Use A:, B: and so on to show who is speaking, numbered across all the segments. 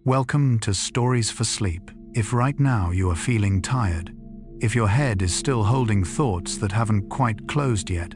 A: Welcome to Stories for Sleep. If right now you are feeling tired, if your head is still holding thoughts that haven't quite closed yet,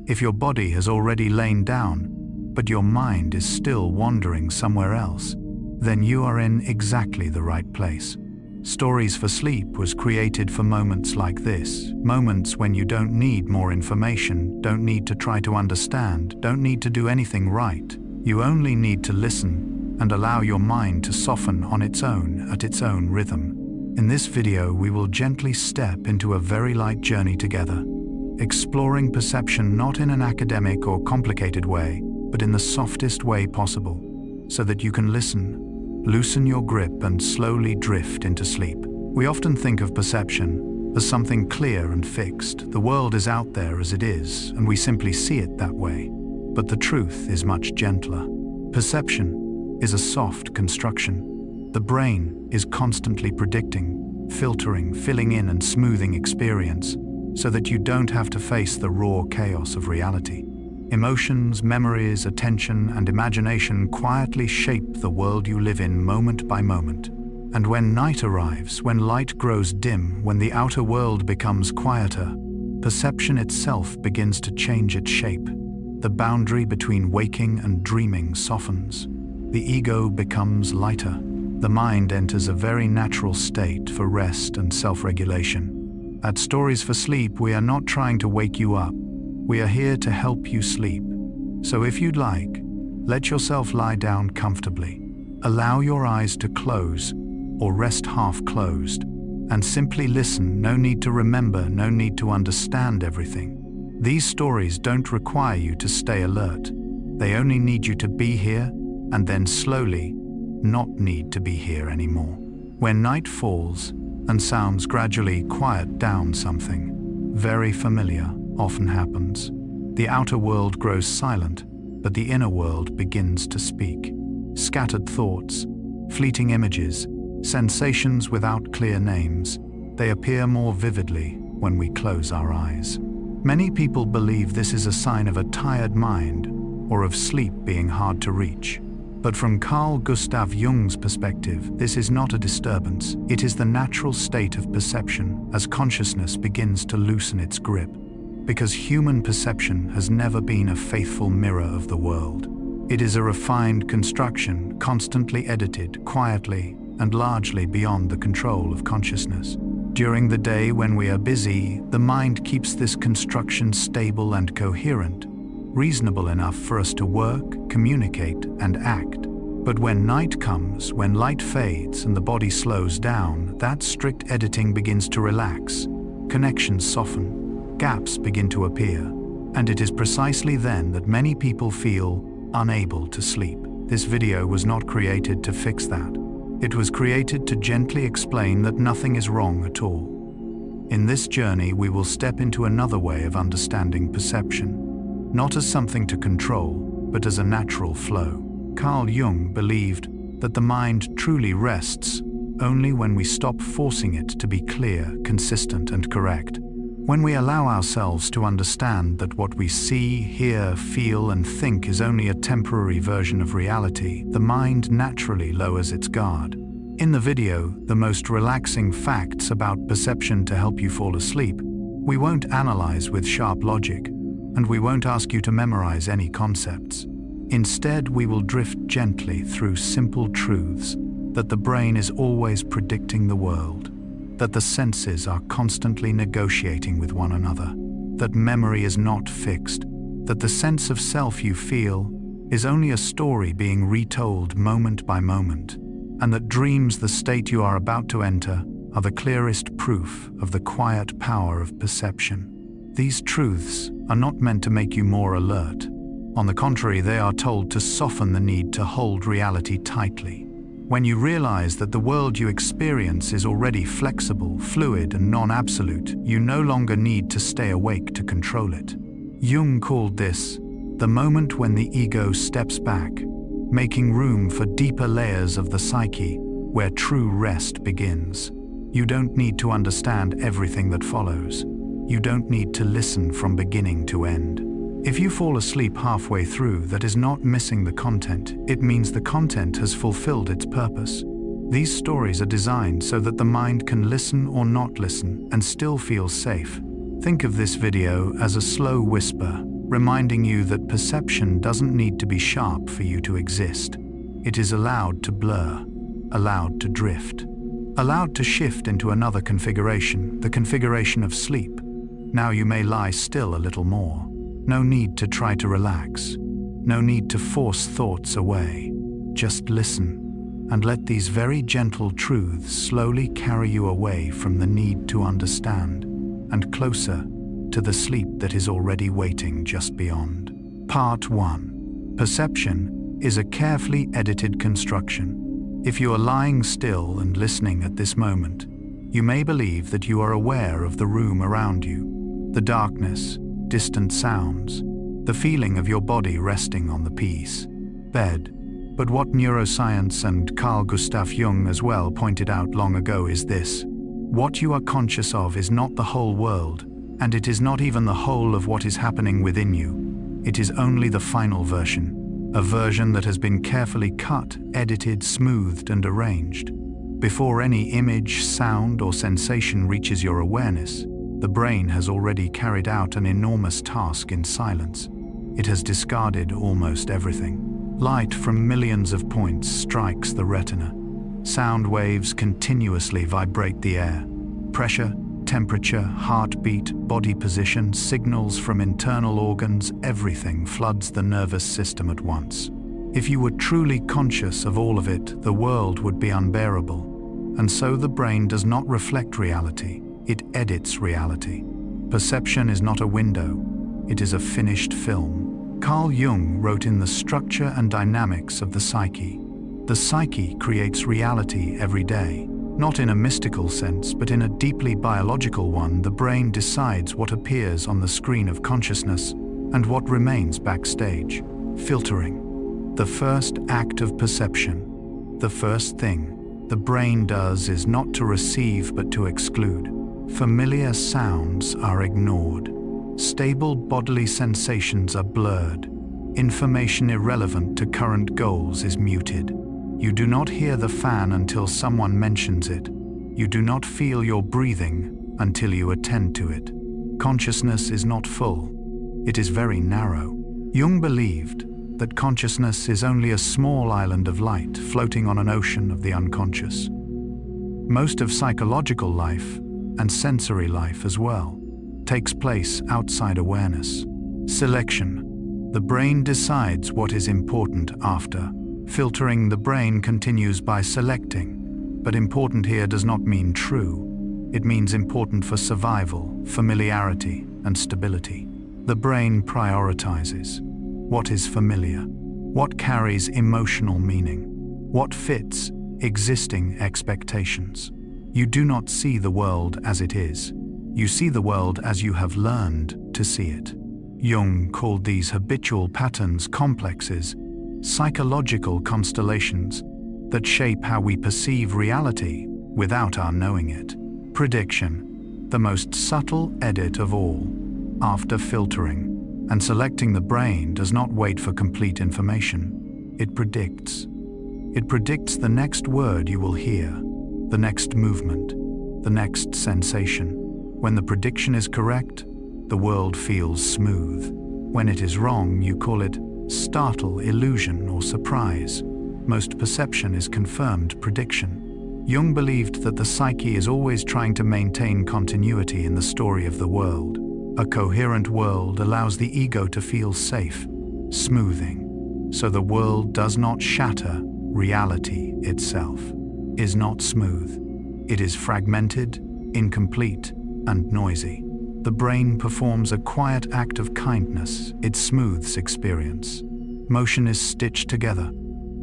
A: if your body has already lain down, but your mind is still wandering somewhere else, then you are in exactly the right place. Stories for Sleep was created for moments like this, moments when you don't need more information, don't need to try to understand, don't need to do anything right. You only need to listen and allow your mind to soften on its own at its own rhythm. In this video, we will gently step into a very light journey together, exploring perception not in an academic or complicated way, but in the softest way possible, so that you can listen, loosen your grip, and slowly drift into sleep. We often think of perception as something clear and fixed. The world is out there as it is, and we simply see it that way. But the truth is much gentler. Perception is a soft construction. The brain is constantly predicting, filtering, filling in, and smoothing experience so that you don't have to face the raw chaos of reality. Emotions, memories, attention, and imagination quietly shape the world you live in moment by moment. And when night arrives, when light grows dim, when the outer world becomes quieter, perception itself begins to change its shape. The boundary between waking and dreaming softens. The ego becomes lighter. The mind enters a very natural state for rest and self-regulation. At Stories for Sleep, we are not trying to wake you up. We are here to help you sleep. So if you'd like, let yourself lie down comfortably. Allow your eyes to close or rest half closed, and simply listen. No need to remember, no need to understand everything. These stories don't require you to stay alert. They only need you to be here and then slowly not need to be here anymore. When night falls and sounds gradually quiet down, something very familiar often happens. The outer world grows silent, but the inner world begins to speak. Scattered thoughts, fleeting images, sensations without clear names, they appear more vividly when we close our eyes. Many people believe this is a sign of a tired mind or of sleep being hard to reach. But from Carl Gustav Jung's perspective, this is not a disturbance. It is the natural state of perception as consciousness begins to loosen its grip. Because human perception has never been a faithful mirror of the world. It is a refined construction, constantly edited, quietly, and largely beyond the control of consciousness. During the day when we are busy, the mind keeps this construction stable and coherent, reasonable enough for us to work, communicate, and act. But when night comes, when light fades and the body slows down, that strict editing begins to relax, connections soften, gaps begin to appear, and it is precisely then that many people feel unable to sleep. This video was not created to fix that. It was created to gently explain that nothing is wrong at all. In this journey, we will step into another way of understanding perception. Not as something to control, but as a natural flow. Carl Jung believed that the mind truly rests only when we stop forcing it to be clear, consistent, and correct. When we allow ourselves to understand that what we see, hear, feel, and think is only a temporary version of reality, the mind naturally lowers its guard. In the video, The Most Relaxing Facts About Perception to Help You Fall Asleep, we won't analyze with sharp logic, and we won't ask you to memorize any concepts. Instead, we will drift gently through simple truths that the brain is always predicting the world, that the senses are constantly negotiating with one another, that memory is not fixed, that the sense of self you feel is only a story being retold moment by moment, and that dreams, the state you are about to enter, are the clearest proof of the quiet power of perception. These truths are not meant to make you more alert. On the contrary, they are told to soften the need to hold reality tightly. When you realize that the world you experience is already flexible, fluid, and non-absolute, you no longer need to stay awake to control it. Jung called this the moment when the ego steps back, making room for deeper layers of the psyche where true rest begins. You don't need to understand everything that follows. You don't need to listen from beginning to end. If you fall asleep halfway through, that is not missing the content. It means the content has fulfilled its purpose. These stories are designed so that the mind can listen or not listen and still feel safe. Think of this video as a slow whisper, reminding you that perception doesn't need to be sharp for you to exist. It is allowed to blur, allowed to drift, allowed to shift into another configuration, the configuration of sleep. Now you may lie still a little more. No need to try to relax. No need to force thoughts away. Just listen and let these very gentle truths slowly carry you away from the need to understand and closer to the sleep that is already waiting just beyond. Part 1. Perception is a carefully edited construction. If you are lying still and listening at this moment, you may believe that you are aware of the room around you, the darkness, distant sounds, the feeling of your body resting on the peace bed. But what neuroscience and Carl Gustav Jung as well pointed out long ago is this: what you are conscious of is not the whole world, and it is not even the whole of what is happening within you. It is only the final version, a version that has been carefully cut, edited, smoothed, and arranged. Before any image, sound, or sensation reaches your awareness, the brain has already carried out an enormous task in silence. It has discarded almost everything. Light from millions of points strikes the retina. Sound waves continuously vibrate the air. Pressure, temperature, heartbeat, body position, signals from internal organs, everything floods the nervous system at once. If you were truly conscious of all of it, the world would be unbearable. And so the brain does not reflect reality, it edits reality. Perception is not a window, it is a finished film. Carl Jung wrote in The Structure and Dynamics of the Psyche. The psyche creates reality every day. Not in a mystical sense, but in a deeply biological one. The brain decides what appears on the screen of consciousness and what remains backstage. Filtering. The first act of perception. The first thing the brain does is not to receive but to exclude. Familiar sounds are ignored. Stable bodily sensations are blurred. Information irrelevant to current goals is muted. You do not hear the fan until someone mentions it. You do not feel your breathing until you attend to it. Consciousness is not full. It is very narrow. Jung believed that consciousness is only a small island of light floating on an ocean of the unconscious. Most of psychological life, and sensory life as well, takes place outside awareness. Selection. The brain decides what is important after. Filtering. The brain continues by selecting. But important here does not mean true. It means important for survival, familiarity, and stability. The brain prioritizes. What is familiar? What carries emotional meaning? What fits existing expectations? You do not see the world as it is. You see the world as you have learned to see it. Jung called these habitual patterns complexes, psychological constellations that shape how we perceive reality without our knowing it. Prediction, the most subtle edit of all. After filtering and selecting, the brain does not wait for complete information. It predicts. It predicts the next word you will hear, the next movement, the next sensation. When the prediction is correct, the world feels smooth. When it is wrong, you call it startle, illusion, or surprise. Most perception is confirmed prediction. Jung believed that the psyche is always trying to maintain continuity in the story of the world. A coherent world allows the ego to feel safe, smoothing, so the world does not shatter. Reality itself is not smooth. It is fragmented, incomplete, and noisy. The brain performs a quiet act of kindness. It smooths experience. Motion is stitched together.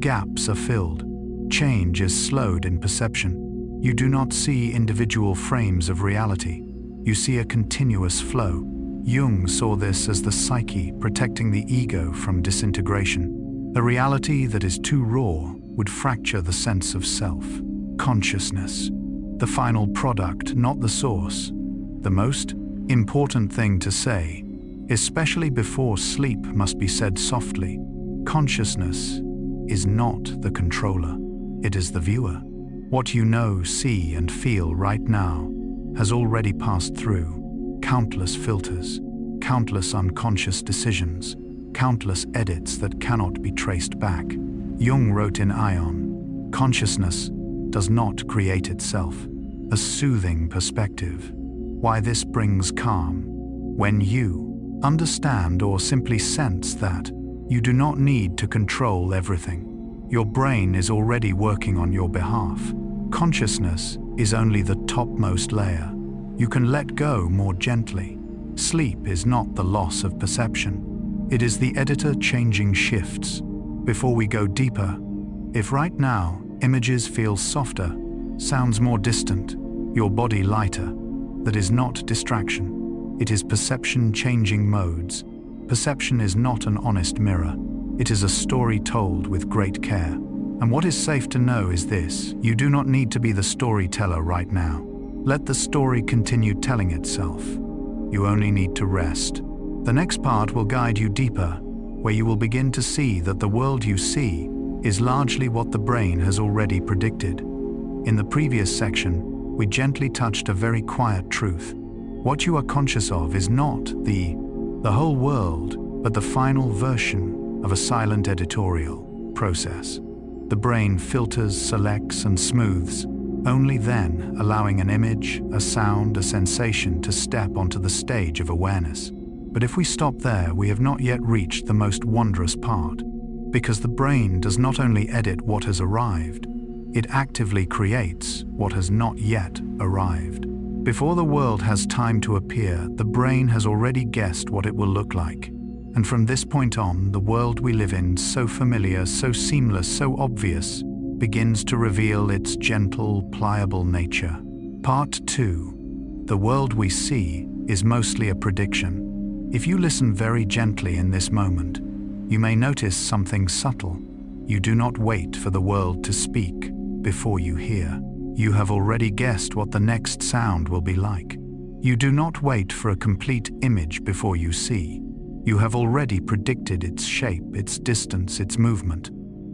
A: Gaps are filled. Change is slowed in perception. You do not see individual frames of reality. You see a continuous flow. Jung saw this as the psyche protecting the ego from disintegration. A reality that is too raw would fracture the sense of self. Consciousness. The final product, not the source. The most important thing to say, especially before sleep, must be said softly. Consciousness is not the controller. It is the viewer. What you know, see, and feel right now has already passed through countless filters, countless unconscious decisions, countless edits that cannot be traced back. Jung wrote in Ion, "Consciousness does not create itself," a soothing perspective. Why this brings calm? When you understand or simply sense that you do not need to control everything. Your brain is already working on your behalf. Consciousness is only the topmost layer. You can let go more gently. Sleep is not the loss of perception. It is the editor changing shifts. Before we go deeper, if right now images feel softer, sounds more distant, your body lighter, that is not distraction. It is perception changing modes. Perception is not an honest mirror. It is a story told with great care. And what is safe to know is this: you do not need to be the storyteller right now. Let the story continue telling itself. You only need to rest. The next part will guide you deeper, where you will begin to see that the world you see is largely what the brain has already predicted. In the previous section, we gently touched a very quiet truth. What you are conscious of is not the whole world, but the final version of a silent editorial process. The brain filters, selects, and smooths, only then allowing an image, a sound, a sensation to step onto the stage of awareness. But if we stop there, we have not yet reached the most wondrous part, because the brain does not only edit what has arrived, it actively creates what has not yet arrived. Before the world has time to appear, the brain has already guessed what it will look like. And from this point on, the world we live in, so familiar, so seamless, so obvious, begins to reveal its gentle, pliable nature. Part 2. The world we see is mostly a prediction. If you listen very gently in this moment, you may notice something subtle. You do not wait for the world to speak before you hear. You have already guessed what the next sound will be like. You do not wait for a complete image before you see. You have already predicted its shape, its distance, its movement.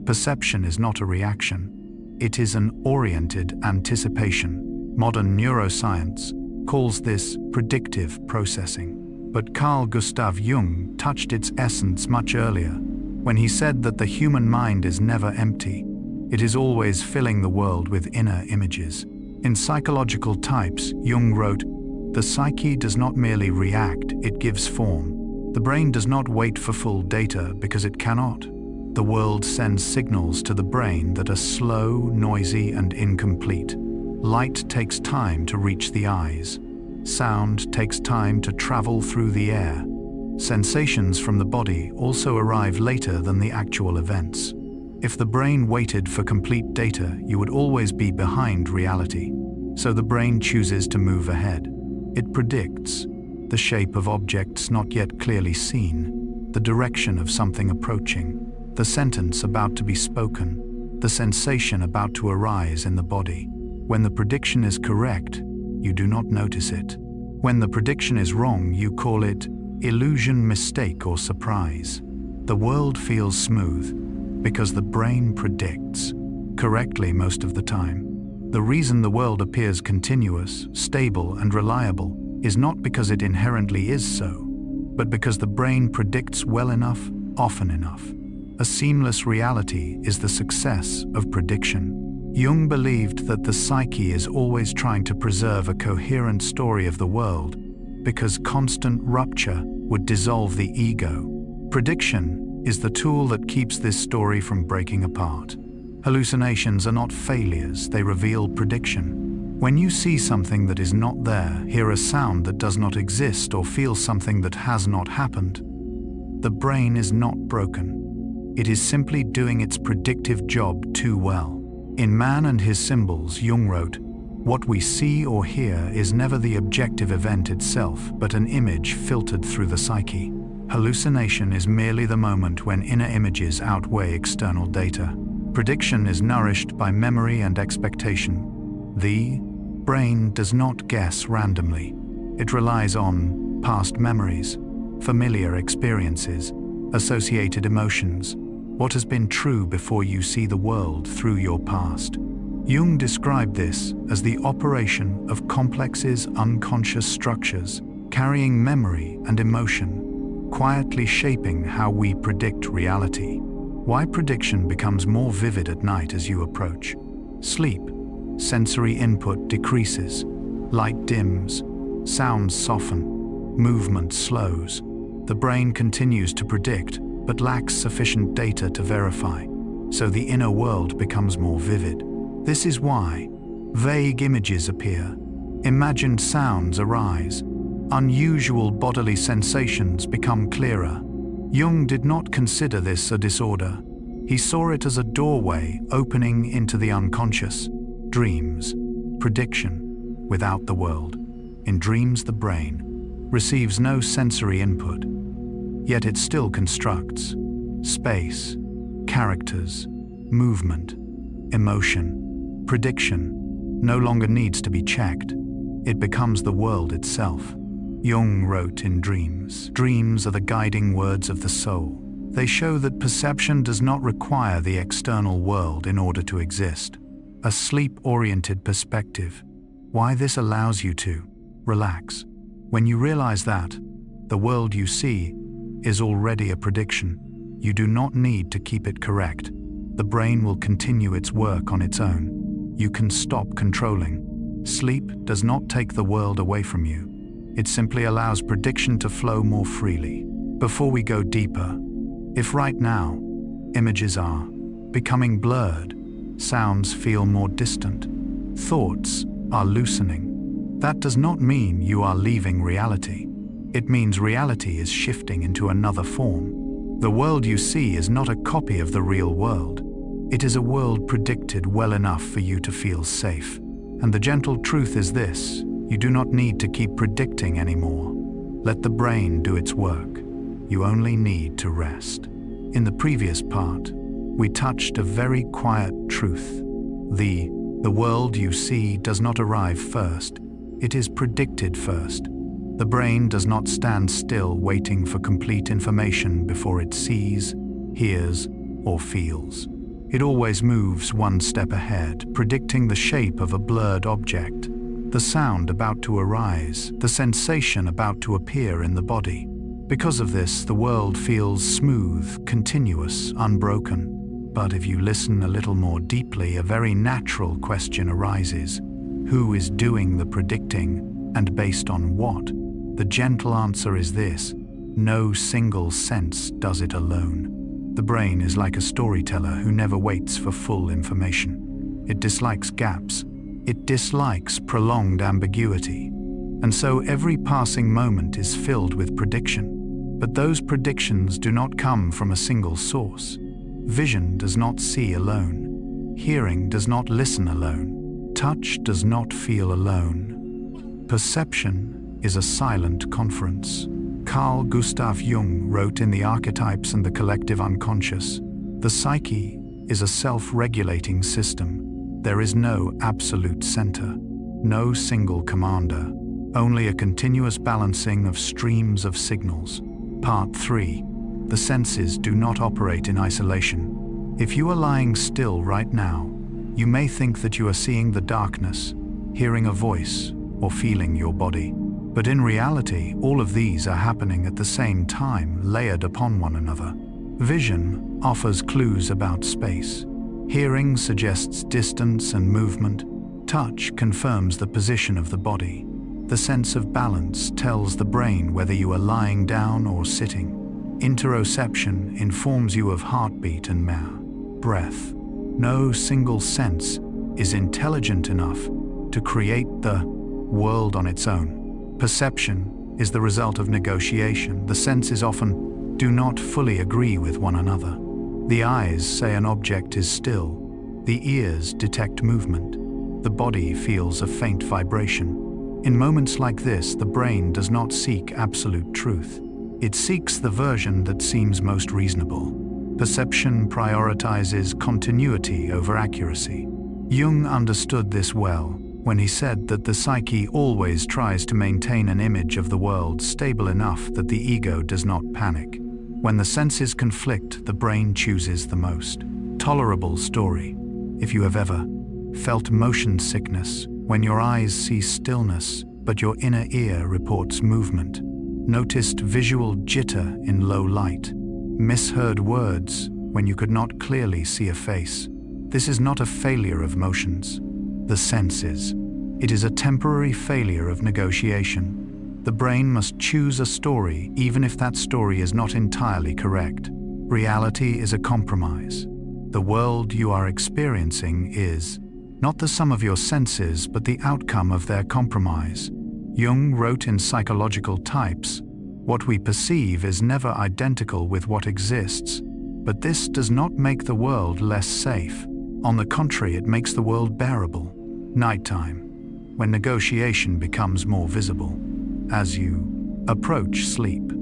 A: Perception is not a reaction. It is an oriented anticipation. Modern neuroscience calls this predictive processing. But Carl Gustav Jung touched its essence much earlier, when he said that the human mind is never empty. It is always filling the world with inner images. In Psychological Types, Jung wrote, "The psyche does not merely react, it gives form. The brain does not wait for full data because it cannot. The world sends signals to the brain that are slow, noisy, and incomplete. Light takes time to reach the eyes. Sound takes time to travel through the air. Sensations from the body also arrive later than the actual events. If the brain waited for complete data, you would always be behind reality. So the brain chooses to move ahead. It predicts the shape of objects not yet clearly seen, the direction of something approaching, the sentence about to be spoken, the sensation about to arise in the body. When the prediction is correct, you do not notice it. When the prediction is wrong, you call it illusion, mistake, or surprise. The world feels smooth because the brain predicts correctly most of the time. The reason the world appears continuous, stable, and reliable is not because it inherently is so, but because the brain predicts well enough, often enough. A seamless reality is the success of prediction. Jung believed that the psyche is always trying to preserve a coherent story of the world because constant rupture would dissolve the ego. Prediction is the tool that keeps this story from breaking apart. Hallucinations are not failures, they reveal prediction. When you see something that is not there, hear a sound that does not exist, or feel something that has not happened, the brain is not broken. It is simply doing its predictive job too well. In Man and His Symbols, Jung wrote, "What we see or hear is never the objective event itself, but an image filtered through the psyche. Hallucination is merely the moment when inner images outweigh external data. Prediction is nourished by memory and expectation. The brain does not guess randomly. It relies on past memories, familiar experiences, associated emotions, what has been true before you see the world through your past. Jung described this as the operation of complexes, unconscious structures, carrying memory and emotion, quietly shaping how we predict reality. Why prediction becomes more vivid at night as you approach. Sleep. Sensory input decreases. Light dims. Sounds soften. Movement slows. The brain continues to predict, but lacks sufficient data to verify, so the inner world becomes more vivid. This is why vague images appear, imagined sounds arise, unusual bodily sensations become clearer. Jung did not consider this a disorder. He saw it as a doorway opening into the unconscious. Dreams, prediction, without the world. In dreams, the brain receives no sensory input, yet it still constructs space, characters, movement, emotion. Prediction no longer needs to be checked. It becomes the world itself. Jung wrote in Dreams, "Dreams are the guiding words of the soul. They show that perception does not require the external world in order to exist." A sleep-oriented perspective. Why this allows you to relax. When you realize that the world you see is already a prediction, you do not need to keep it correct. The brain will continue its work on its own. You can stop controlling. Sleep does not take the world away from you. It simply allows prediction to flow more freely. Before we go deeper, if right now images are becoming blurred, sounds feel more distant, thoughts are loosening, that does not mean you are leaving reality. It means reality is shifting into another form. The world you see is not a copy of the real world. It is a world predicted well enough for you to feel safe. And the gentle truth is this: you do not need to keep predicting anymore. Let the brain do its work. You only need to rest. In the previous part, we touched a very quiet truth. The world you see does not arrive first. It is predicted first. The brain does not stand still waiting for complete information before it sees, hears, or feels. It always moves one step ahead, predicting the shape of a blurred object, the sound about to arise, the sensation about to appear in the body. Because of this, the world feels smooth, continuous, unbroken. But if you listen a little more deeply, a very natural question arises. Who is doing the predicting, and based on what? The gentle answer is this: no single sense does it alone. The brain is like a storyteller who never waits for full information. It dislikes gaps. It dislikes prolonged ambiguity. And so every passing moment is filled with prediction. But those predictions do not come from a single source. Vision does not see alone. Hearing does not listen alone. Touch does not feel alone. Perception is a silent conference. Carl Gustav Jung wrote in The Archetypes and the Collective Unconscious, "The psyche is a self-regulating system. There is no absolute center, no single commander, only a continuous balancing of streams of signals." Part 3. The senses do not operate in isolation. If you are lying still right now, you may think that you are seeing the darkness, hearing a voice, or feeling your body. But in reality, all of these are happening at the same time, layered upon one another. Vision offers clues about space. Hearing suggests distance and movement. Touch confirms the position of the body. The sense of balance tells the brain whether you are lying down or sitting. Interoception informs you of heartbeat and breath. No single sense is intelligent enough to create the world on its own. Perception is the result of negotiation. The senses often do not fully agree with one another. The eyes say an object is still. The ears detect movement. The body feels a faint vibration. In moments like this, the brain does not seek absolute truth. It seeks the version that seems most reasonable. Perception prioritizes continuity over accuracy. Jung understood this well when he said that the psyche always tries to maintain an image of the world stable enough that the ego does not panic. When the senses conflict, the brain chooses the most tolerable story. If you have ever Felt motion sickness when your eyes see stillness, but your inner ear reports movement. Noticed visual jitter in low light. Misheard words when you could not clearly see a face. This is not a failure of motions. The senses. It is a temporary failure of negotiation. The brain must choose a story even if that story is not entirely correct. Reality is a compromise. The world you are experiencing is not the sum of your senses, but the outcome of their compromise. Jung wrote in Psychological Types, "What we perceive is never identical with what exists, but this does not make the world less safe. On the contrary, it makes the world bearable." Nighttime, when negotiation becomes more visible. As you approach sleep,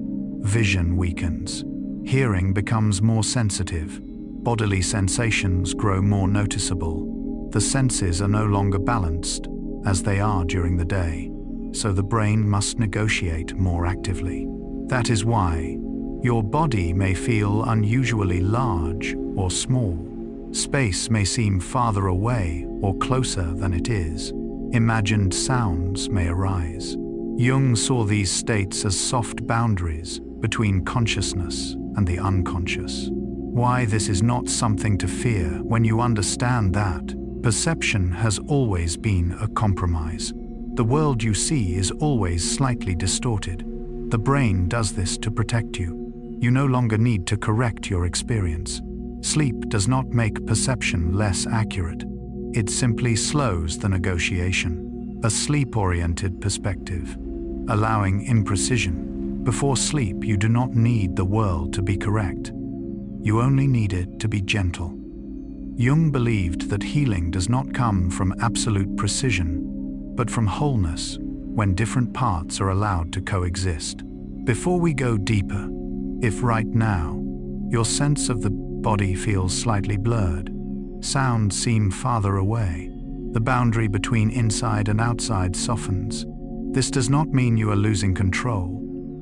A: vision weakens. Hearing becomes more sensitive. Bodily sensations grow more noticeable. The senses are no longer balanced, as they are during the day, so the brain must negotiate more actively. That is why your body may feel unusually large or small. Space may seem farther away or closer than it is. Imagined sounds may arise. Jung saw these states as soft boundaries between consciousness and the unconscious. Why this is not something to fear when you understand that perception has always been a compromise. The world you see is always slightly distorted. The brain does this to protect you. You no longer need to correct your experience. Sleep does not make perception less accurate. It simply slows the negotiation. A sleep-oriented perspective, allowing imprecision. Before sleep, you do not need the world to be correct. You only need it to be gentle. Jung believed that healing does not come from absolute precision, but from wholeness, when different parts are allowed to coexist. Before we go deeper, if right now your sense of the body feels slightly blurred, sounds seem farther away, the boundary between inside and outside softens, this does not mean you are losing control.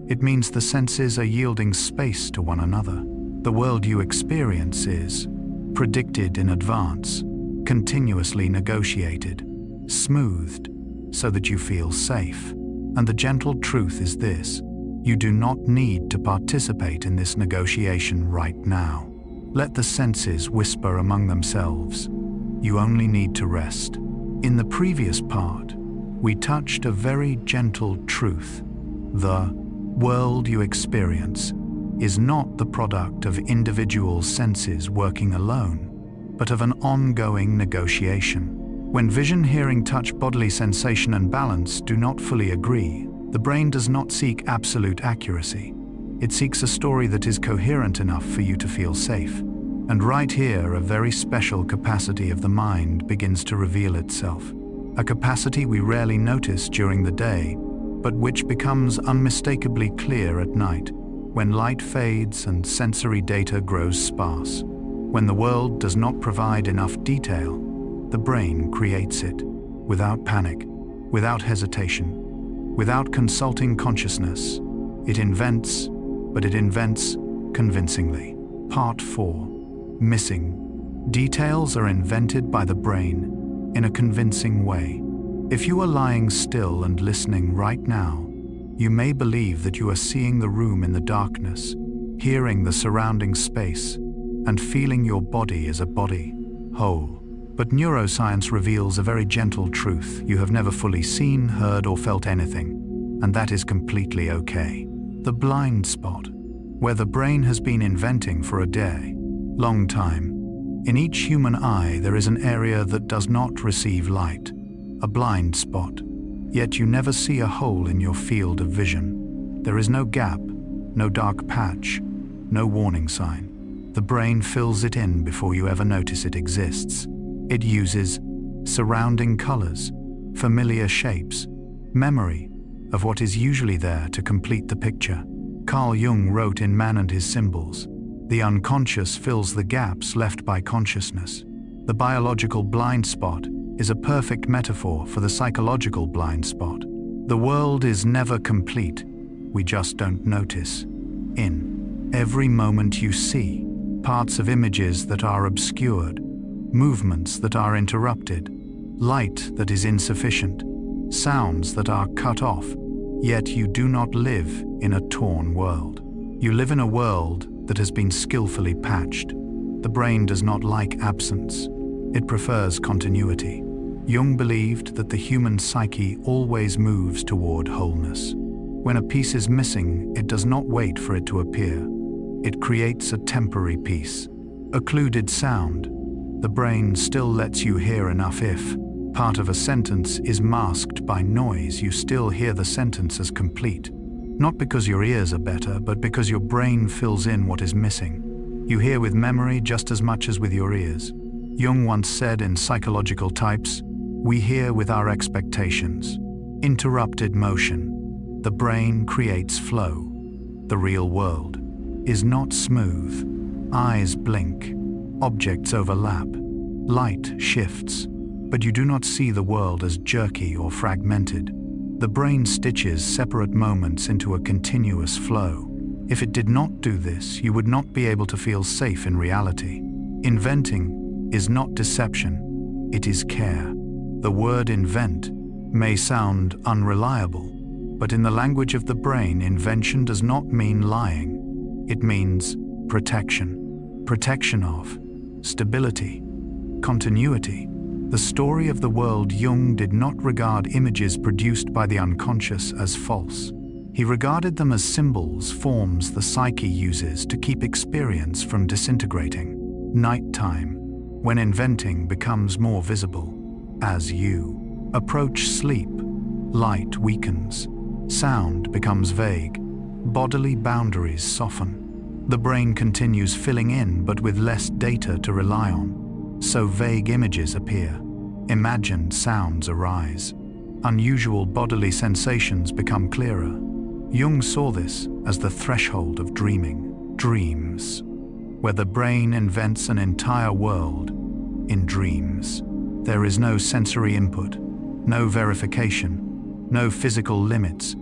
A: It means the senses are yielding space to one another. The world you experience is predicted in advance, continuously negotiated, smoothed, so that you feel safe. And the gentle truth is this: you do not need to participate in this negotiation right now. Let the senses whisper among themselves. You only need to rest. In the previous part, we touched a very gentle truth. The world you experience is not the product of individual senses working alone, but of an ongoing negotiation. When vision, hearing, touch, bodily sensation, and balance do not fully agree, the brain does not seek absolute accuracy. It seeks a story that is coherent enough for you to feel safe. And right here, a very special capacity of the mind begins to reveal itself. A capacity we rarely notice during the day, but which becomes unmistakably clear at night, when light fades and sensory data grows sparse. When the world does not provide enough detail, the brain creates it, without panic, without hesitation, without consulting consciousness. It invents, but it invents convincingly. Part 4. Missing. Details are invented by the brain in a convincing way. If you are lying still and listening right now, you may believe that you are seeing the room in the darkness, hearing the surrounding space, and feeling your body as a body, whole. But neuroscience reveals a very gentle truth: you have never fully seen, heard, or felt anything, and that is completely okay. The blind spot, where the brain has been inventing for a day, long time. In each human eye there is an area that does not receive light, a blind spot. Yet you never see a hole in your field of vision. There is no gap, no dark patch, no warning sign. The brain fills it in before you ever notice it exists. It uses surrounding colors, familiar shapes, memory of what is usually there to complete the picture. Carl Jung wrote in Man and His Symbols, "The unconscious fills the gaps left by consciousness." The biological blind spot is a perfect metaphor for the psychological blind spot. The world is never complete, we just don't notice. In every moment you see parts of images that are obscured, movements that are interrupted, light that is insufficient, sounds that are cut off. Yet you do not live in a torn world. You live in a world that has been skillfully patched. The brain does not like absence. It prefers continuity. Jung believed that the human psyche always moves toward wholeness. When a piece is missing, it does not wait for it to appear. It creates a temporary piece. Occluded sound. The brain still lets you hear enough. If part of a sentence is masked by noise, you still hear the sentence as complete. Not because your ears are better, but because your brain fills in what is missing. You hear with memory just as much as with your ears. Jung once said in Psychological Types, "We hear with our expectations." Interrupted motion. The brain creates flow. The real world is not smooth. Eyes blink. Objects overlap. Light shifts. But you do not see the world as jerky or fragmented. The brain stitches separate moments into a continuous flow. If it did not do this, you would not be able to feel safe in reality. Inventing is not deception, it is care. The word invent may sound unreliable, but in the language of the brain, invention does not mean lying. It means protection. Protection of stability, continuity. The story of the world. Jung did not regard images produced by the unconscious as false. He regarded them as symbols, forms the psyche uses to keep experience from disintegrating. Nighttime, when inventing becomes more visible. As you approach sleep, light weakens, sound becomes vague, bodily boundaries soften. The brain continues filling in, but with less data to rely on. So vague images appear. Imagined sounds arise. Unusual bodily sensations become clearer. Jung saw this as the threshold of dreaming. Dreams, where the brain invents an entire world. In dreams, there is no sensory input, no verification, no physical limits,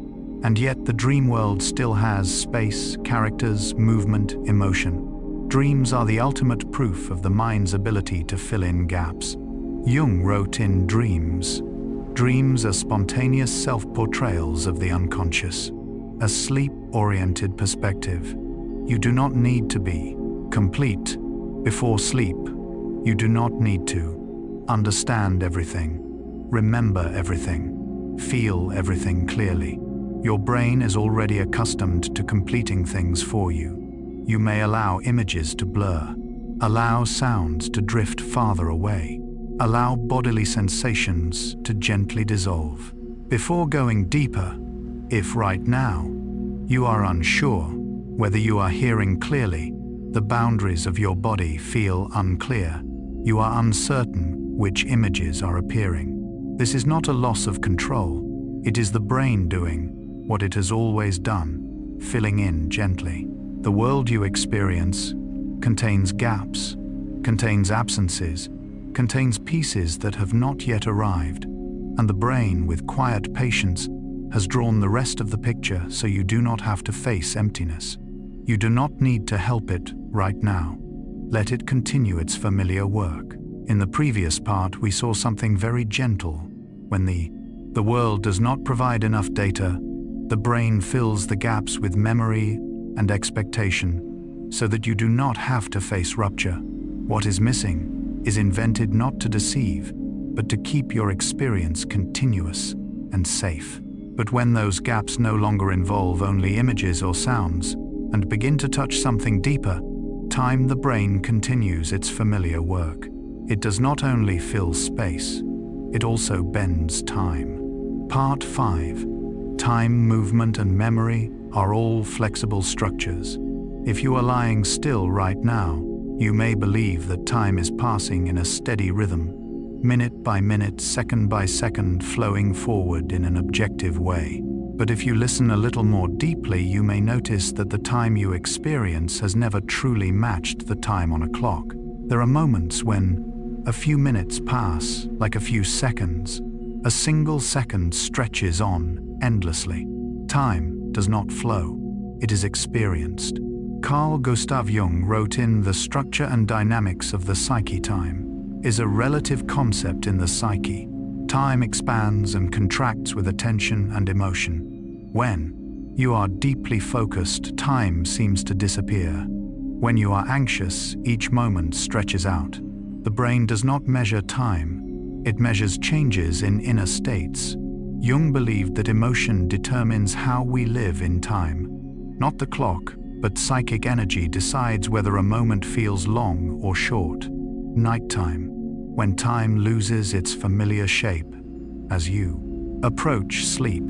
A: and yet the dream world still has space, characters, movement, emotion. Dreams are the ultimate proof of the mind's ability to fill in gaps. Jung wrote in Dreams, "Dreams are spontaneous self-portrayals of the unconscious, a sleep-oriented perspective. You do not need to be complete before sleep. You do not need to understand everything, remember everything, feel everything clearly. Your brain is already accustomed to completing things for you. You may allow images to blur, allow sounds to drift farther away, allow bodily sensations to gently dissolve. Before going deeper, if right now you are unsure whether you are hearing clearly, the boundaries of your body feel unclear, you are uncertain which images are appearing, this is not a loss of control. It is the brain doing what it has always done, filling in gently. The world you experience contains gaps, contains absences, contains pieces that have not yet arrived, and the brain, with quiet patience, has drawn the rest of the picture so you do not have to face emptiness. You do not need to help it right now. Let it continue its familiar work. In the previous part, we saw something very gentle. When the world does not provide enough data, the brain fills the gaps with memory and expectation so that you do not have to face rupture. What is missing is invented not to deceive, but to keep your experience continuous and safe. But when those gaps no longer involve only images or sounds and begin to touch something deeper, the brain continues its familiar work. It does not only fill space, it also bends time. Part 5. Time, movement, and memory are all flexible structures. If you are lying still right now, you may believe that time is passing in a steady rhythm, minute by minute, second by second, flowing forward in an objective way. But if you listen a little more deeply, you may notice that the time you experience has never truly matched the time on a clock. There are moments when a few minutes pass like a few seconds. A single second stretches on endlessly. Time does not flow, it is experienced. Carl Gustav Jung wrote in The Structure and Dynamics of the Psyche Time, is a relative concept in the psyche. Time expands and contracts with attention and emotion. When you are deeply focused, time seems to disappear. When you are anxious, each moment stretches out. The brain does not measure time. It measures changes in inner states. Jung believed that emotion determines how we live in time. Not the clock, but psychic energy decides whether a moment feels long or short. Nighttime, when time loses its familiar shape. As you approach sleep,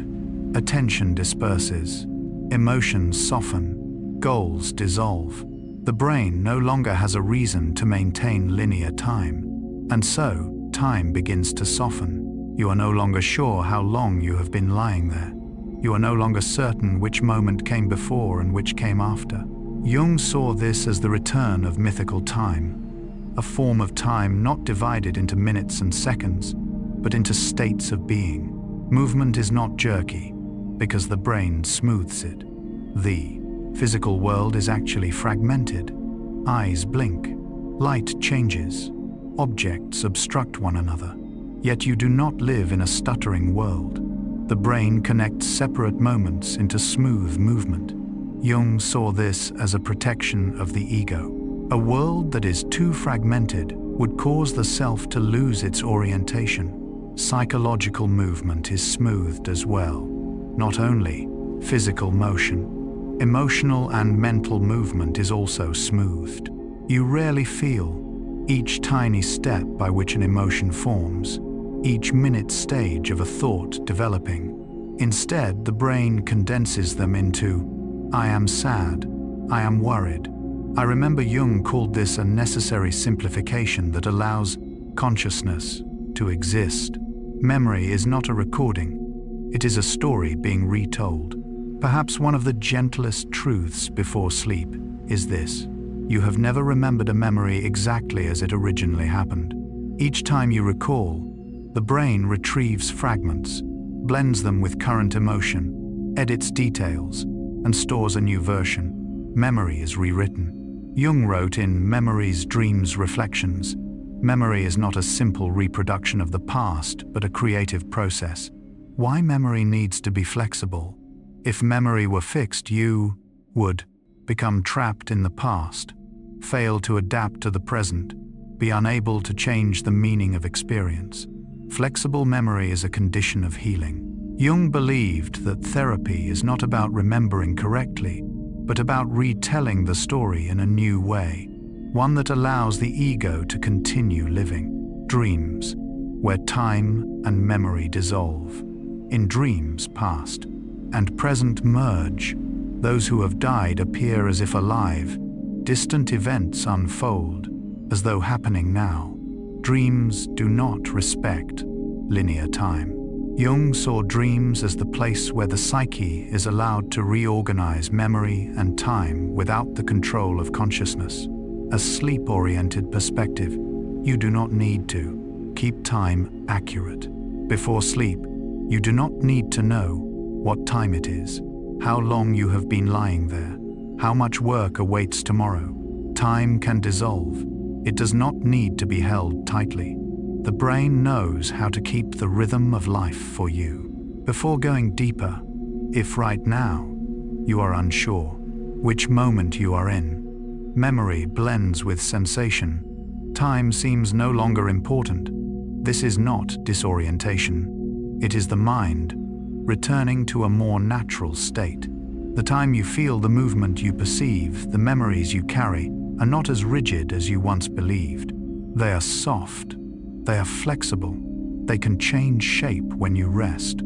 A: attention disperses, emotions soften, goals dissolve. The brain no longer has a reason to maintain linear time, and so time begins to soften. You are no longer sure how long you have been lying there. You are no longer certain which moment came before and which came after. Jung saw this as the return of mythical time, a form of time not divided into minutes and seconds, but into states of being. Movement is not jerky, because the brain smooths it. The physical world is actually fragmented. Eyes blink, light changes, objects obstruct one another. Yet you do not live in a stuttering world. The brain connects separate moments into smooth movement. Jung saw this as a protection of the ego. A world that is too fragmented would cause the self to lose its orientation. Psychological movement is smoothed as well. Not only physical motion, emotional and mental movement is also smoothed. You rarely feel each tiny step by which an emotion forms, each minute stage of a thought developing. Instead, the brain condenses them into, I am sad, I am worried. I remember Jung called this a necessary simplification that allows consciousness to exist. Memory is not a recording, it is a story being retold. Perhaps one of the gentlest truths before sleep is this: you have never remembered a memory exactly as it originally happened. Each time you recall, the brain retrieves fragments, blends them with current emotion, edits details, and stores a new version. Memory is rewritten. Jung wrote in Memories, Dreams, Reflections, memory is not a simple reproduction of the past, but a creative process. Why memory needs to be flexible? If memory were fixed, you would become trapped in the past, fail to adapt to the present, be unable to change the meaning of experience. Flexible memory is a condition of healing. Jung believed that therapy is not about remembering correctly, but about retelling the story in a new way, one that allows the ego to continue living. Dreams, where time and memory dissolve. In dreams, past and present merge. Those who have died appear as if alive. Distant events unfold, as though happening now. Dreams do not respect linear time. Jung saw dreams as the place where the psyche is allowed to reorganize memory and time without the control of consciousness. A sleep-oriented perspective, you do not need to keep time accurate. Before sleep, you do not need to know what time it is, how long you have been lying there, how much work awaits tomorrow. Time can dissolve. It does not need to be held tightly. The brain knows how to keep the rhythm of life for you. Before going deeper, if right now you are unsure which moment you are in, memory blends with sensation. Time seems no longer important. This is not disorientation. It is the mind returning to a more natural state. The time you feel, the movement you perceive, the memories you carry, are not as rigid as you once believed. They are soft. They are flexible. They can change shape when you rest.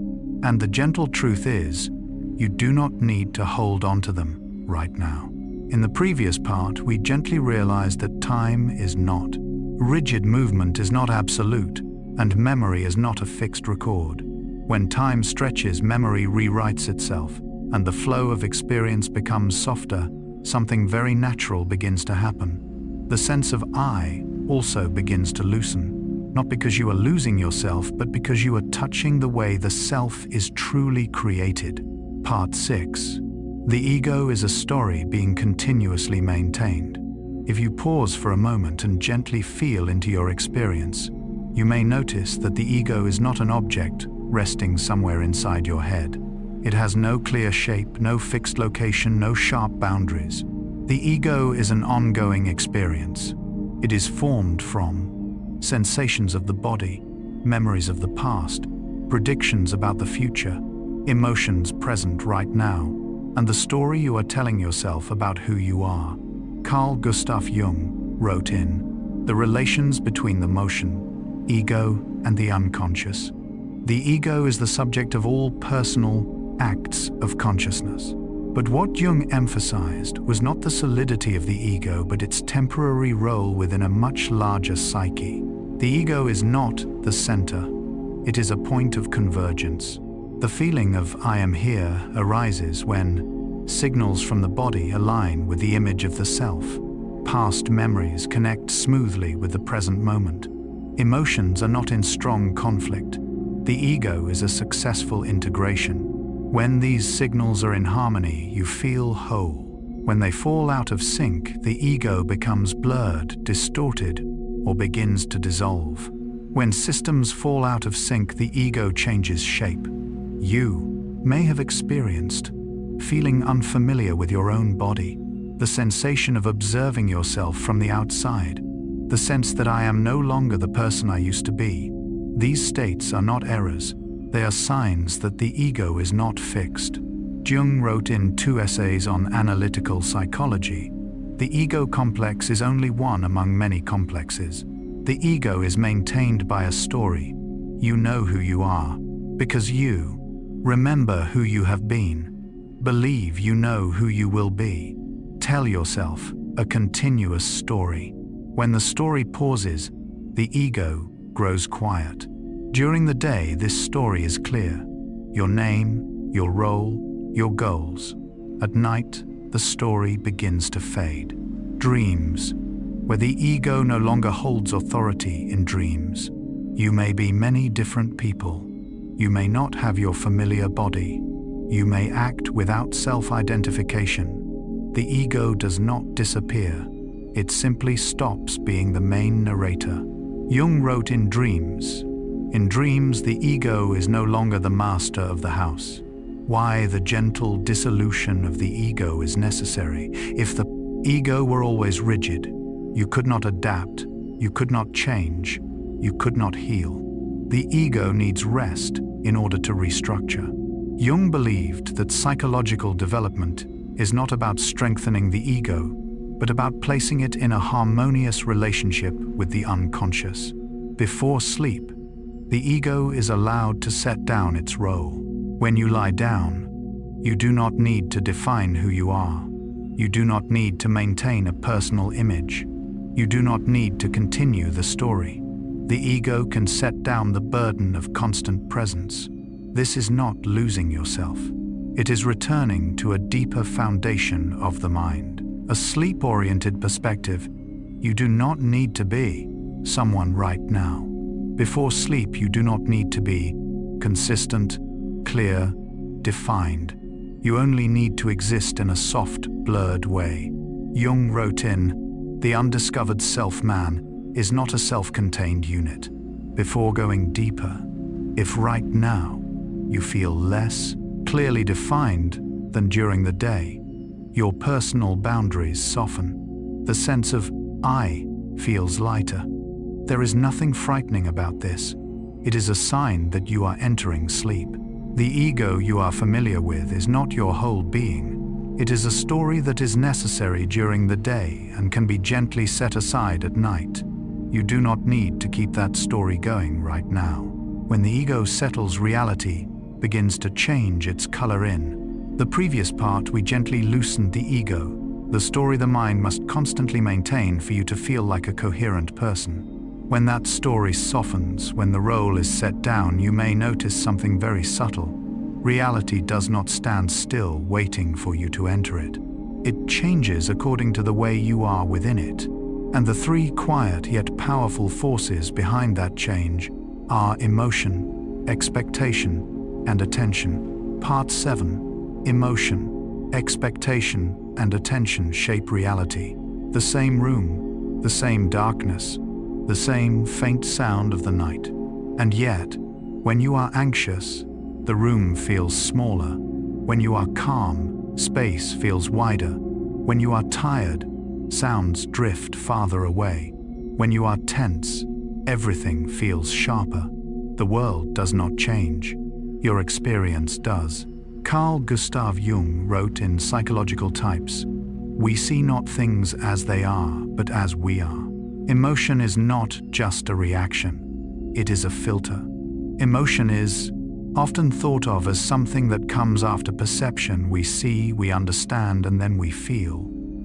A: And the gentle truth is, you do not need to hold on to them right now. In the previous part, we gently realized that time is not. Rigid movement is not absolute, and memory is not a fixed record. When time stretches, memory rewrites itself, and the flow of experience becomes softer. Something very natural begins to happen. The sense of I also begins to loosen, not because you are losing yourself, but because you are touching the way the self is truly created. Part 6. The ego is a story being continuously maintained. If you pause for a moment and gently feel into your experience, you may notice that the ego is not an object resting somewhere inside your head. It has no clear shape, no fixed location, no sharp boundaries. The ego is an ongoing experience. It is formed from sensations of the body, memories of the past, predictions about the future, emotions present right now, and the story you are telling yourself about who you are. Carl Gustav Jung wrote in, "The relations between the motion, ego, and the unconscious. The ego is the subject of all personal acts of consciousness." But what Jung emphasized was not the solidity of the ego, but its temporary role within a much larger psyche. The ego is not the center. It is a point of convergence. The feeling of "I am here" arises when signals from the body align with the image of the self. Past memories connect smoothly with the present moment. Emotions are not in strong conflict. The ego is a successful integration. When these signals are in harmony, you feel whole. When they fall out of sync, the ego becomes blurred, distorted, or begins to dissolve. When systems fall out of sync, the ego changes shape. You may have experienced feeling unfamiliar with your own body, the sensation of observing yourself from the outside, the sense that "I am no longer the person I used to be." These states are not errors, they are signs that the ego is not fixed. Jung wrote in 2 essays on analytical psychology, "The ego complex is only one among many complexes. The ego is maintained by a story. You know who you are, because you remember who you have been. Believe you know who you will be. Tell yourself a continuous story. When the story pauses, the ego grows quiet. During the day, this story is clear. Your name, your role, your goals. At night, the story begins to fade. Dreams, where the ego no longer holds authority in dreams. You may be many different people. You may not have your familiar body. You may act without self-identification. The ego does not disappear. It simply stops being the main narrator. Jung wrote in dreams, "In dreams, the ego is no longer the master of the house." Why the gentle dissolution of the ego is necessary. If the ego were always rigid, you could not adapt, you could not change, you could not heal. The ego needs rest in order to restructure. Jung believed that psychological development is not about strengthening the ego, but about placing it in a harmonious relationship with the unconscious. Before sleep, the ego is allowed to set down its role. When you lie down, you do not need to define who you are. You do not need to maintain a personal image. You do not need to continue the story. The ego can set down the burden of constant presence. This is not losing yourself. It is returning to a deeper foundation of the mind. A sleep-oriented perspective. You do not need to be someone right now. Before sleep, you do not need to be consistent, clear, defined. You only need to exist in a soft, blurred way. Jung wrote in, "The undiscovered self-man is not a self-contained unit." Before going deeper, if right now you feel less clearly defined than during the day, your personal boundaries soften. The sense of "I" feels lighter. There is nothing frightening about this. It is a sign that you are entering sleep. The ego you are familiar with is not your whole being. It is a story that is necessary during the day and can be gently set aside at night. You do not need to keep that story going right now. When the ego settles, reality begins to change its color in. The previous part, we gently loosened the ego, the story the mind must constantly maintain for you to feel like a coherent person. When that story softens, when the role is set down, you may notice something very subtle. Reality does not stand still waiting for you to enter it. It changes according to the way you are within it. And the 3 quiet yet powerful forces behind that change are emotion, expectation, and attention. Part 7. Emotion, expectation, and attention shape reality. The same room, the same darkness, the same faint sound of the night. And yet, when you are anxious, the room feels smaller. When you are calm, space feels wider. When you are tired, sounds drift farther away. When you are tense, everything feels sharper. The world does not change. Your experience does. Carl Gustav Jung wrote in Psychological Types, "We see not things as they are, but as we are." Emotion is not just a reaction. It is a filter. Emotion is often thought of as something that comes after perception. We see, we understand, and then we feel.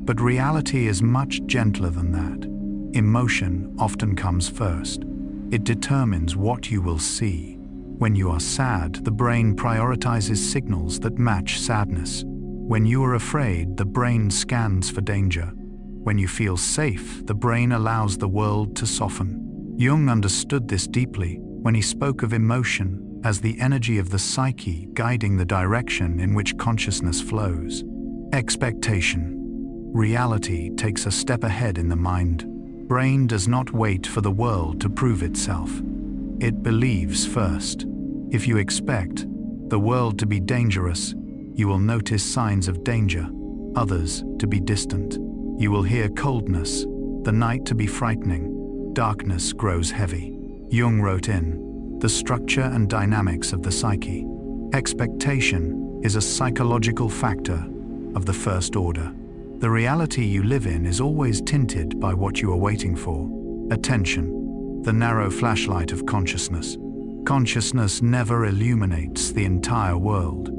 A: But reality is much gentler than that. Emotion often comes first. It determines what you will see. When you are sad, the brain prioritizes signals that match sadness. When you are afraid, the brain scans for danger. When you feel safe, the brain allows the world to soften. Jung understood this deeply when he spoke of emotion as the energy of the psyche guiding the direction in which consciousness flows. Expectation. Reality takes a step ahead in the mind. Brain does not wait for the world to prove itself. It believes first. If you expect the world to be dangerous, you will notice signs of danger, others to be distant. You will hear coldness, the night to be frightening, darkness grows heavy. Jung wrote in The Structure and Dynamics of the Psyche. Expectation is a psychological factor of the first order. The reality you live in is always tinted by what you are waiting for. Attention, the narrow flashlight of consciousness. Consciousness never illuminates the entire world.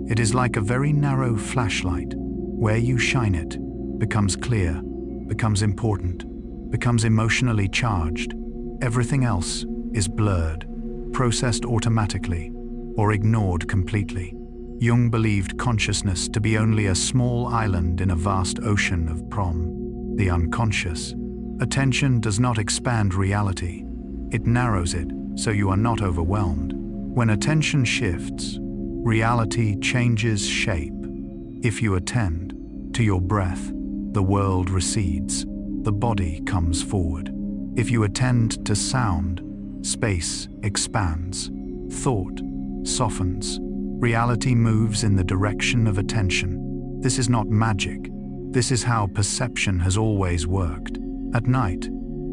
A: It is like a very narrow flashlight. Where you shine it becomes clear, becomes important, becomes emotionally charged. Everything else is blurred, processed automatically, or ignored completely. Jung believed consciousness to be only a small island in a vast ocean of the unconscious. Attention does not expand reality. It narrows it so you are not overwhelmed. When attention shifts, reality changes shape. If you attend to your breath, the world recedes, the body comes forward. If you attend to sound, space expands, thought softens. Reality moves in the direction of attention. This is not magic. This is how perception has always worked. At night,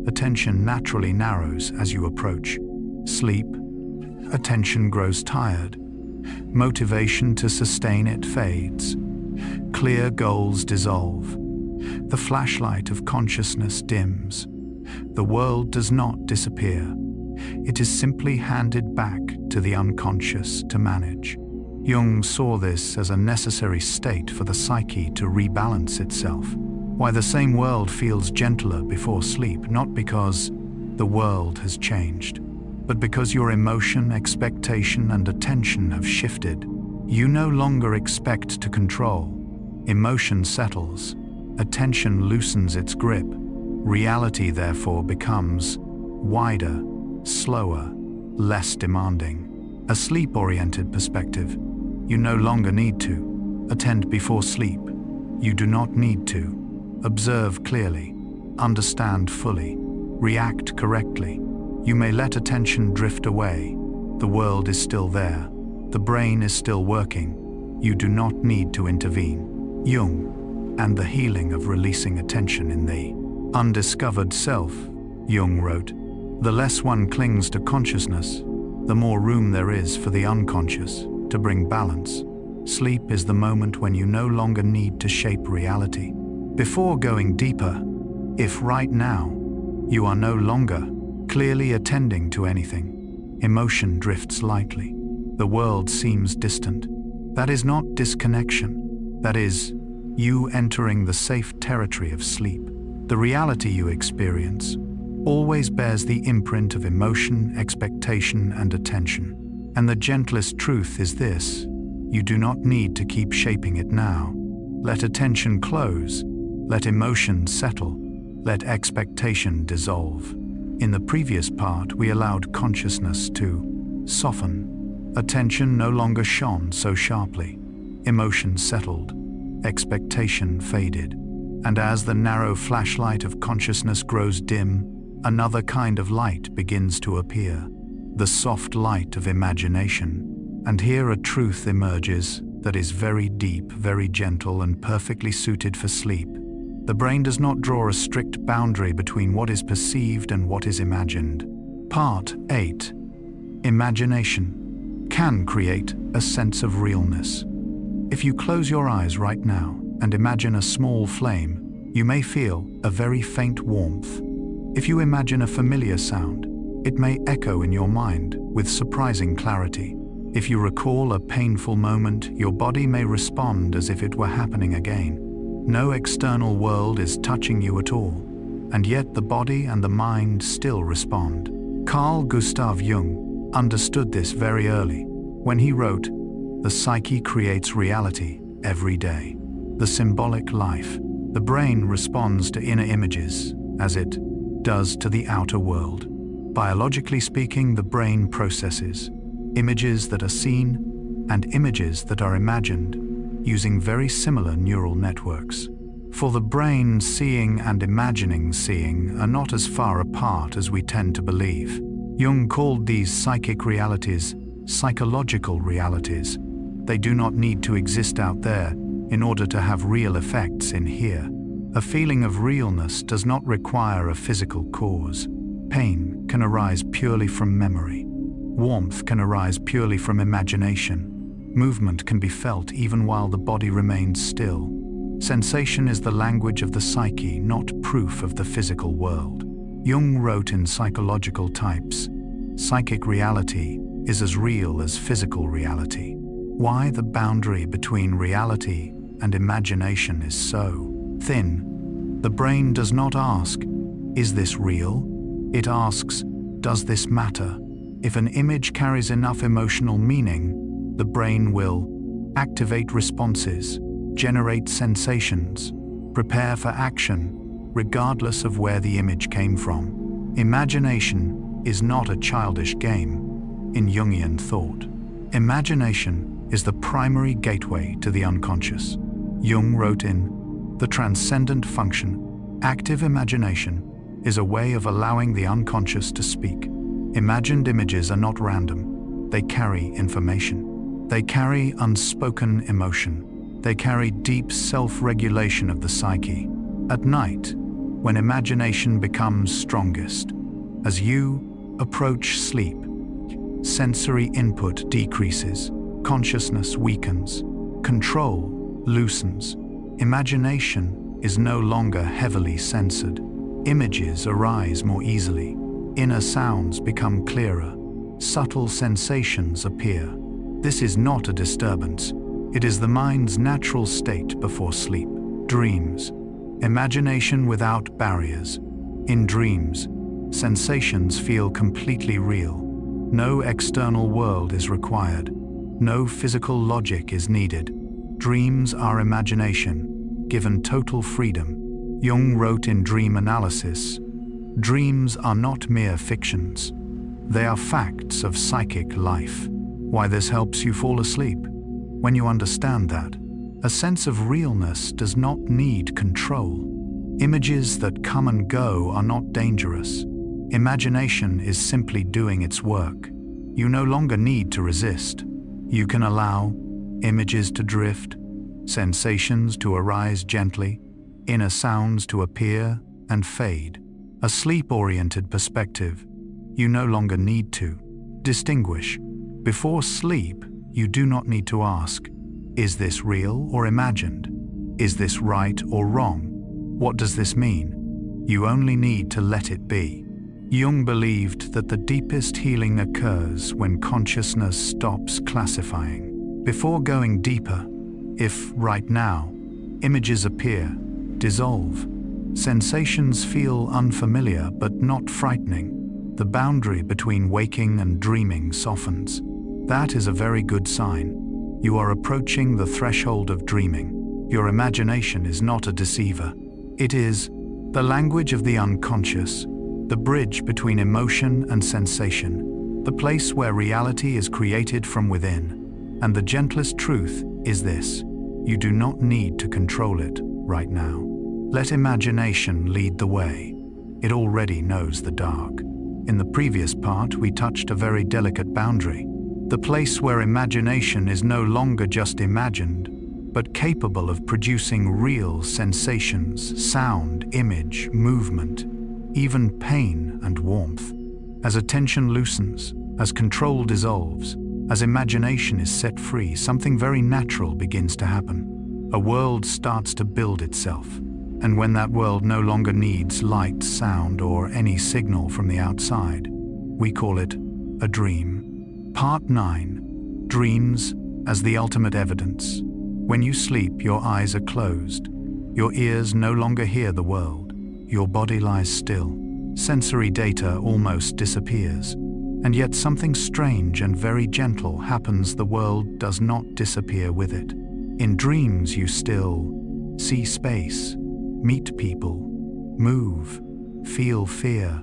A: attention naturally narrows as you approach. Sleep, attention grows tired. Motivation to sustain it fades. Clear goals dissolve. The flashlight of consciousness dims. The world does not disappear. It is simply handed back to the unconscious to manage. Jung saw this as a necessary state for the psyche to rebalance itself. Why the same world feels gentler before sleep, not because the world has changed, but because your emotion, expectation, and attention have shifted. You no longer expect to control. Emotion settles. Attention loosens its grip. Reality, therefore, becomes wider, slower, less demanding. A sleep-oriented perspective. You no longer need to attend before sleep. You do not need to observe clearly, understand fully, react correctly. You may let attention drift away. The world is still there. The brain is still working. You do not need to intervene. Jung and the healing of releasing attention in the undiscovered self. Jung wrote, "The less one clings to consciousness, the more room there is for the unconscious to bring balance. Sleep is the moment when you no longer need to shape reality." Before going deeper, if right now you are no longer clearly attending to anything, emotion drifts lightly. The world seems distant. That is not disconnection. That is you entering the safe territory of sleep. The reality you experience always bears the imprint of emotion, expectation, and attention. And the gentlest truth is this: you do not need to keep shaping it now. Let attention close, let emotion settle, let expectation dissolve. In the previous part, we allowed consciousness to soften. Attention no longer shone so sharply. Emotion settled. Expectation faded. And as the narrow flashlight of consciousness grows dim, another kind of light begins to appear, the soft light of imagination. And here a truth emerges that is very deep, very gentle, and perfectly suited for sleep. The brain does not draw a strict boundary between what is perceived and what is imagined. Part 8. Imagination can create a sense of realness. If you close your eyes right now and imagine a small flame, you may feel a very faint warmth. If you imagine a familiar sound, it may echo in your mind with surprising clarity. If you recall a painful moment, your body may respond as if it were happening again. No external world is touching you at all, and yet the body and the mind still respond. Carl Gustav Jung understood this very early when he wrote, "The psyche creates reality every day." The symbolic life. The brain responds to inner images as it does to the outer world. Biologically speaking, the brain processes images that are seen and images that are imagined using very similar neural networks. For the brain, seeing and imagining seeing are not as far apart as we tend to believe. Jung called these psychic realities psychological realities. They do not need to exist out there in order to have real effects in here. A feeling of realness does not require a physical cause. Pain can arise purely from memory. Warmth can arise purely from imagination. Movement can be felt even while the body remains still. Sensation is the language of the psyche, not proof of the physical world. Jung wrote in Psychological Types, "Psychic reality is as real as physical reality." Why the boundary between reality and imagination is so thin? The brain does not ask, "Is this real?" It asks, "Does this matter?" If an image carries enough emotional meaning, the brain will activate responses, generate sensations, prepare for action, regardless of where the image came from. Imagination is not a childish game in Jungian thought. Imagination is the primary gateway to the unconscious. Jung wrote in The Transcendent Function, "Active imagination is a way of allowing the unconscious to speak." Imagined images are not random. They carry information. They carry unspoken emotion. They carry deep self-regulation of the psyche. At night, when imagination becomes strongest, as you approach sleep, sensory input decreases, consciousness weakens, control loosens. Imagination is no longer heavily censored. Images arise more easily. Inner sounds become clearer. Subtle sensations appear. This is not a disturbance. It is the mind's natural state before sleep. Dreams. Imagination without barriers. In dreams, sensations feel completely real. No external world is required. No physical logic is needed. Dreams are imagination, given total freedom. Jung wrote in Dream Analysis, "Dreams are not mere fictions. They are facts of psychic life." Why this helps you fall asleep? When you understand that, a sense of realness does not need control. Images that come and go are not dangerous. Imagination is simply doing its work. You no longer need to resist. You can allow images to drift, sensations to arise gently, inner sounds to appear and fade. A sleep-oriented perspective. You no longer need to distinguish. Before sleep, you do not need to ask, "Is this real or imagined? Is this right or wrong? What does this mean?" You only need to let it be. Jung believed that the deepest healing occurs when consciousness stops classifying. Before going deeper, if right now, images appear, dissolve, sensations feel unfamiliar but not frightening, the boundary between waking and dreaming softens. That is a very good sign. You are approaching the threshold of dreaming. Your imagination is not a deceiver. It is the language of the unconscious, the bridge between emotion and sensation, the place where reality is created from within. And the gentlest truth is this: you do not need to control it right now. Let imagination lead the way. It already knows the dark. In the previous part, we touched a very delicate boundary, the place where imagination is no longer just imagined, but capable of producing real sensations, sound, image, movement, even pain and warmth. As attention loosens, as control dissolves, as imagination is set free, something very natural begins to happen. A world starts to build itself. And when that world no longer needs light, sound, or any signal from the outside, we call it a dream. Part 9. Dreams as the ultimate evidence. When you sleep, your eyes are closed. Your ears no longer hear the world. Your body lies still. Sensory data almost disappears. And yet something strange and very gentle happens. The world does not disappear with it. In dreams, you still see space, meet people, move, feel fear,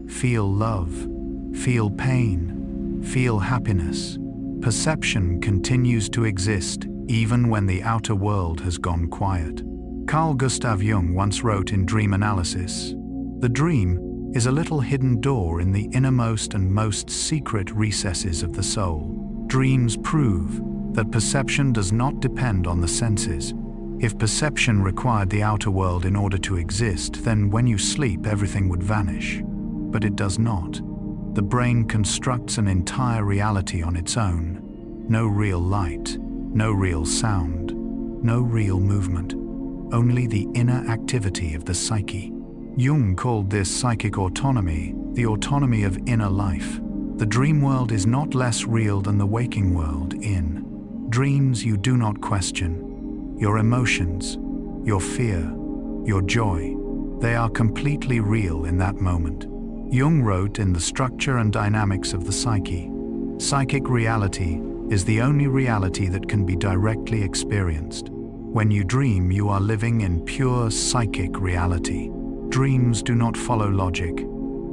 A: feel love, feel pain, feel happiness. Perception continues to exist even when the outer world has gone quiet. Carl Gustav Jung once wrote in Dream Analysis, "The dream is a little hidden door in the innermost and most secret recesses of the soul." Dreams prove that perception does not depend on the senses. If perception required the outer world in order to exist, then when you sleep everything would vanish. But it does not. The brain constructs an entire reality on its own. No real light, no real sound, no real movement. Only the inner activity of the psyche. Jung called this psychic autonomy, the autonomy of inner life. The dream world is not less real than the waking world. In dreams you do not question your emotions, your fear, your joy. They are completely real in that moment. Jung wrote in The Structure and Dynamics of the Psyche, "Psychic reality is the only reality that can be directly experienced. When you dream, you are living in pure psychic reality. Dreams do not follow logic,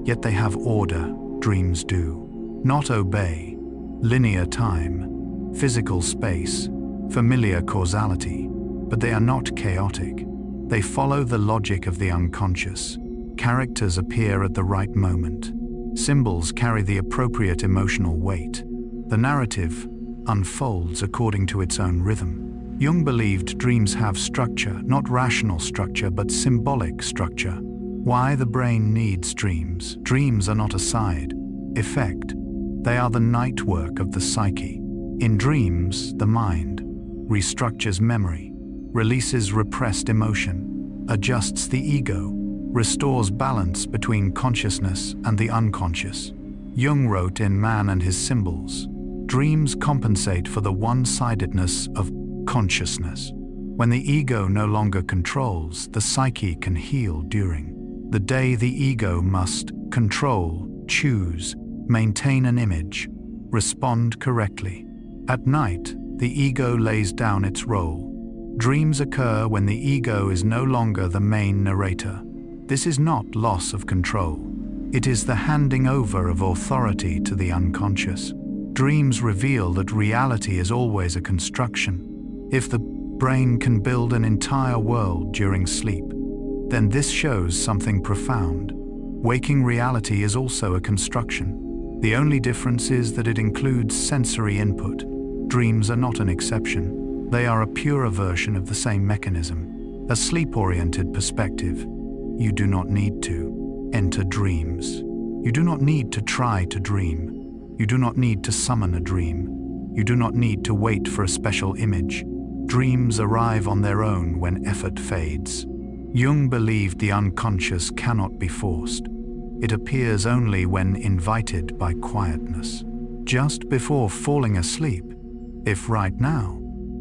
A: yet they have order. Dreams do not obey linear time, physical space, familiar causality, but they are not chaotic. They follow the logic of the unconscious. Characters appear at the right moment. Symbols carry the appropriate emotional weight. The narrative unfolds according to its own rhythm." Jung believed dreams have structure, not rational structure, but symbolic structure. Why the brain needs dreams? Dreams are not a side effect. They are the night work of the psyche. In dreams, the mind restructures memory, releases repressed emotion, adjusts the ego, restores balance between consciousness and the unconscious. Jung wrote in Man and His Symbols, "Dreams compensate for the one-sidedness of consciousness. When the ego no longer controls, the psyche can heal during the day. The ego must control, choose, maintain an image, respond correctly. At night, the ego lays down its role. Dreams occur when the ego is no longer the main narrator. This is not loss of control. It is the handing over of authority to the unconscious. Dreams reveal that reality is always a construction. If the brain can build an entire world during sleep, then this shows something profound. Waking reality is also a construction. The only difference is that it includes sensory input. Dreams are not an exception. They are a purer version of the same mechanism. A sleep-oriented perspective. You do not need to enter dreams. You do not need to try to dream. You do not need to summon a dream. You do not need to wait for a special image. Dreams arrive on their own when effort fades. Jung believed the unconscious cannot be forced. It appears only when invited by quietness. Just before falling asleep, if right now,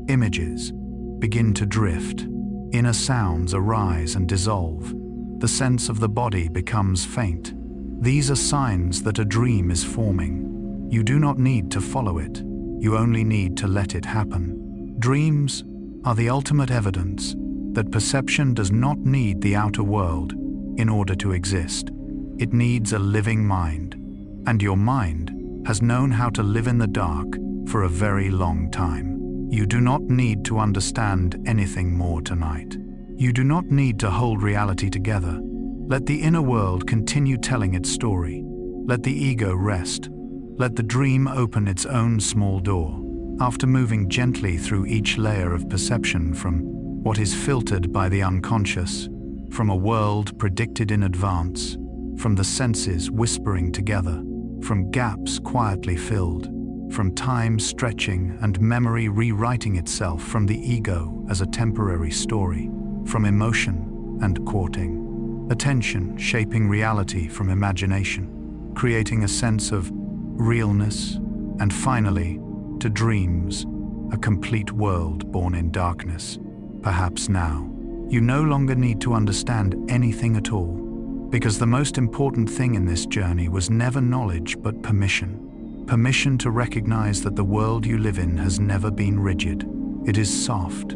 A: images begin to drift. Inner sounds arise and dissolve. The sense of the body becomes faint. These are signs that a dream is forming. You do not need to follow it. You only need to let it happen. Dreams are the ultimate evidence that perception does not need the outer world in order to exist. It needs a living mind. And your mind has known how to live in the dark for a very long time. You do not need to understand anything more tonight. You do not need to hold reality together. Let the inner world continue telling its story. Let the ego rest. Let the dream open its own small door. After moving gently through each layer of perception, from what is filtered by the unconscious, from a world predicted in advance, from the senses whispering together, from gaps quietly filled, from time stretching and memory rewriting itself, from the ego as a temporary story, from emotion and courting, attention shaping reality from imagination, creating a sense of realness, and finally, to dreams, a complete world born in darkness. Perhaps now, you no longer need to understand anything at all, because the most important thing in this journey was never knowledge but permission. Permission to recognize that the world you live in has never been rigid. It is soft.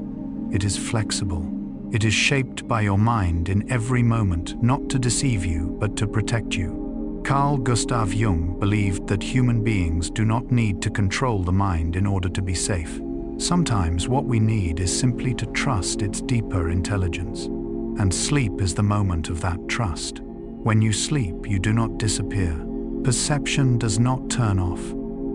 A: It is flexible. It is shaped by your mind in every moment, not to deceive you, but to protect you. Carl Gustav Jung believed that human beings do not need to control the mind in order to be safe. Sometimes what we need is simply to trust its deeper intelligence. And sleep is the moment of that trust. When you sleep, you do not disappear. Perception does not turn off.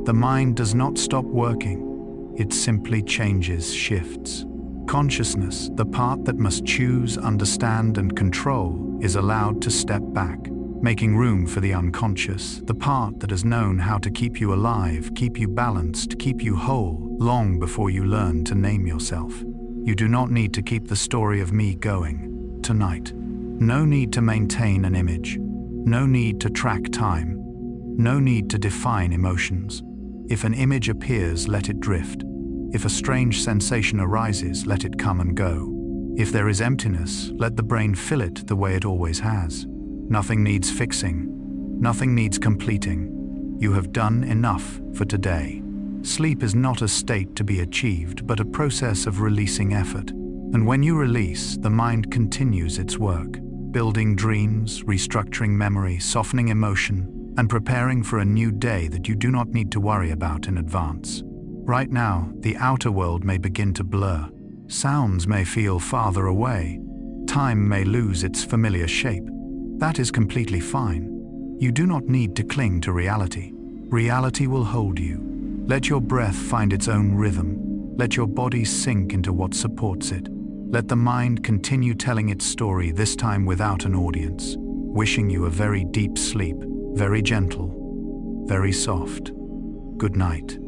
A: The mind does not stop working. It simply changes, shifts. Consciousness, the part that must choose, understand, and control, is allowed to step back, making room for the unconscious, the part that has known how to keep you alive, keep you balanced, keep you whole, long before you learn to name yourself. You do not need to keep the story of me going tonight. No need to maintain an image. No need to track time. No need to define emotions. If an image appears, let it drift. If a strange sensation arises, let it come and go. If there is emptiness, let the brain fill it the way it always has. Nothing needs fixing. Nothing needs completing. You have done enough for today. Sleep is not a state to be achieved, but a process of releasing effort. And when you release, the mind continues its work, building dreams, restructuring memory, softening emotion, and preparing for a new day that you do not need to worry about in advance. Right now, the outer world may begin to blur. Sounds may feel farther away. Time may lose its familiar shape. That is completely fine. You do not need to cling to reality. Reality will hold you. Let your breath find its own rhythm. Let your body sink into what supports it. Let the mind continue telling its story, this time without an audience. Wishing you a very deep sleep. Very gentle, very soft. Good night.